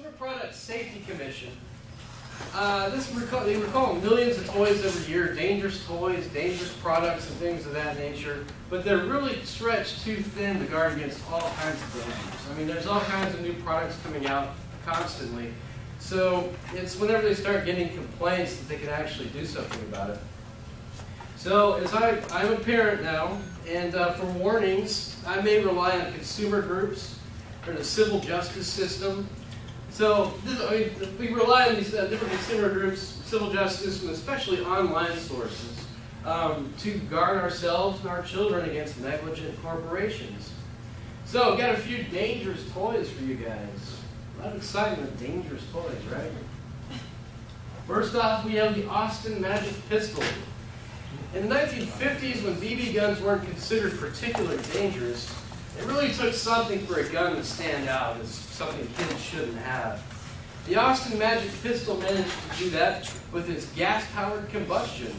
Consumer Product Safety Commission. They recall millions of toys every year, dangerous toys, dangerous products, and things of that nature. But they're really stretched too thin to guard against all kinds of dangers. I mean, there's all kinds of new products coming out constantly. So it's whenever they start getting complaints that they can actually do something about it. So as I'm a parent now, and for warnings, I may rely on consumer groups or the civil justice system. So we rely on these different consumer groups, civil justice, and especially online sources to guard ourselves and our children against negligent corporations. So I've got a few dangerous toys for you guys. A lot of excitement with dangerous toys, right? First off, we have the Austin Magic Pistol. In the 1950s, when BB guns weren't considered particularly dangerous, it really took something for a gun to stand out as something kids shouldn't have. The Austin Magic Pistol managed to do that with its gas-powered combustion.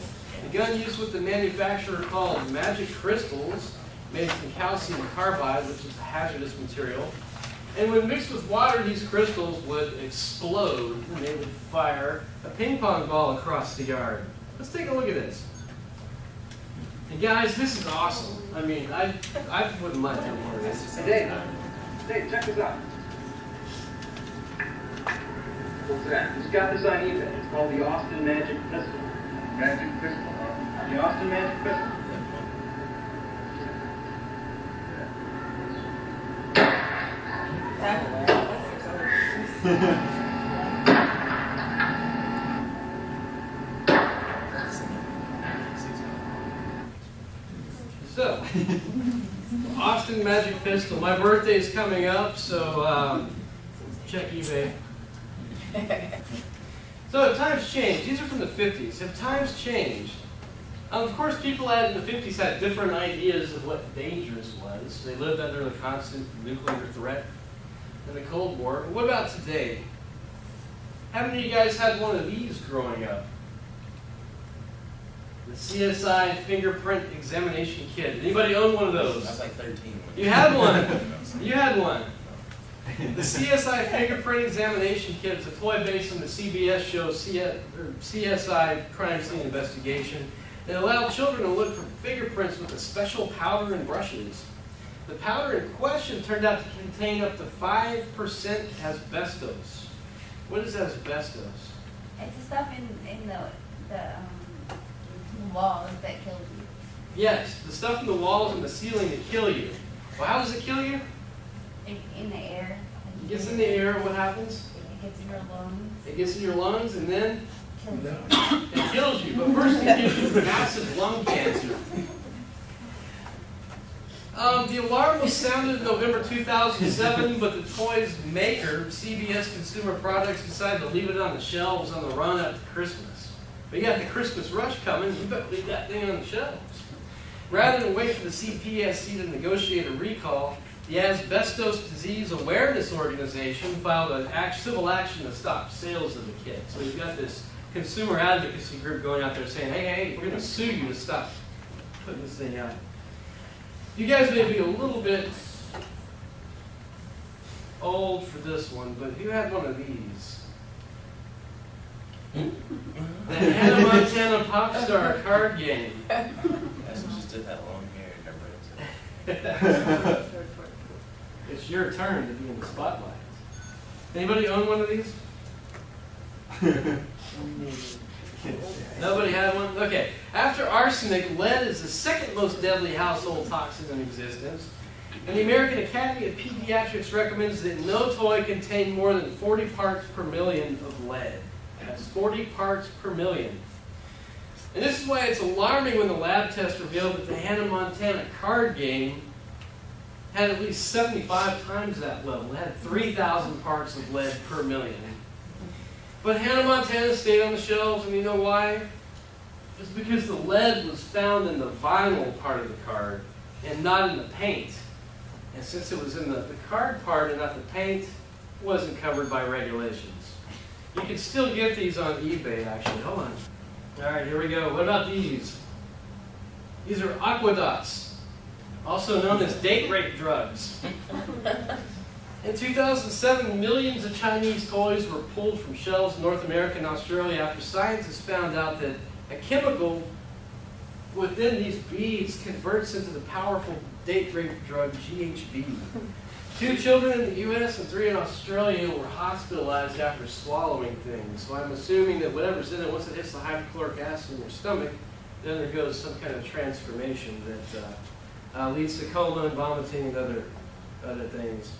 The gun used what the manufacturer called magic crystals, made from calcium carbide, which is a hazardous material. And when mixed with water, these crystals would explode, and they would fire a ping pong ball across the yard. Let's take a look at this. And guys, this is awesome. I mean, I wouldn't mind having one of this. Dave, check this out. What's that? Who's got this on eBay? It's called the Austin Magic Pistol. Magic pistol? The Austin Magic Pistol. So, Austin Magic Pistol. My birthday is coming up, so check eBay. So have times changed? These are from the 50s. Have times changed? Of course, people in the 50s had different ideas of what dangerous was. They lived under the constant nuclear threat in the Cold War. But what about today? How many of you guys had one of these growing up? The CSI fingerprint examination kit. Anybody own one of those? I was like 13. You had one. You had one. The CSI fingerprint examination kit is a toy based on the CBS show CSI Crime Scene Investigation. It allowed children to look for fingerprints with a special powder and brushes. The powder in question turned out to contain up to 5% asbestos. What is asbestos? It's the stuff in the walls that kills you. Yes, the stuff in the walls and the ceiling that kill you. Well, how does it kill you? In the air. It gets in the air, what happens? It gets in your lungs. It gets in your lungs and then Kills you. it kills you. But first it gives you massive lung cancer. The alarm was sounded in November 2007, but the toy's maker, CBS Consumer Products, decided to leave it on the shelves on the run up to Christmas. But you got the Christmas rush coming, you better leave that thing on the shelves. Rather than wait for the CPSC to negotiate a recall, the Asbestos Disease Awareness Organization filed an civil action to stop sales of the kit. So you've got this consumer advocacy group going out there saying, hey, we're going to sue you to stop putting this thing out. You guys may be a little bit old for this one, but who had one of these? The Hannah Montana Pop Star card game. That's just did that long hair. It's your turn to be in the spotlight. Anybody own one of these? Nobody had one? Okay. After arsenic, lead is the second most deadly household toxin in existence. And the American Academy of Pediatrics recommends that no toy contain more than 40 parts per million of lead. That's 40 parts per million. And this is why it's alarming when the lab test revealed that the Hannah Montana card game had at least 75 times that level. It had 3,000 parts of lead per million. But Hannah Montana stayed on the shelves, and you know why? It's because the lead was found in the vinyl part of the card and not in the paint. And since it was in the card part and not the paint, it wasn't covered by regulations. You can still get these on eBay, actually. Hold on. All right, here we go. What about these? These are aqueducts, also known as date rape drugs. In 2007, millions of Chinese toys were pulled from shelves in North America and Australia after scientists found out that a chemical within these beads converts into the powerful date rape drug GHB. 2 children in the U.S. and 3 in Australia were hospitalized after swallowing things. So I'm assuming that whatever's in it, once it hits the hydrochloric acid in your stomach, then there goes some kind of transformation that leads to coma and vomiting and other things.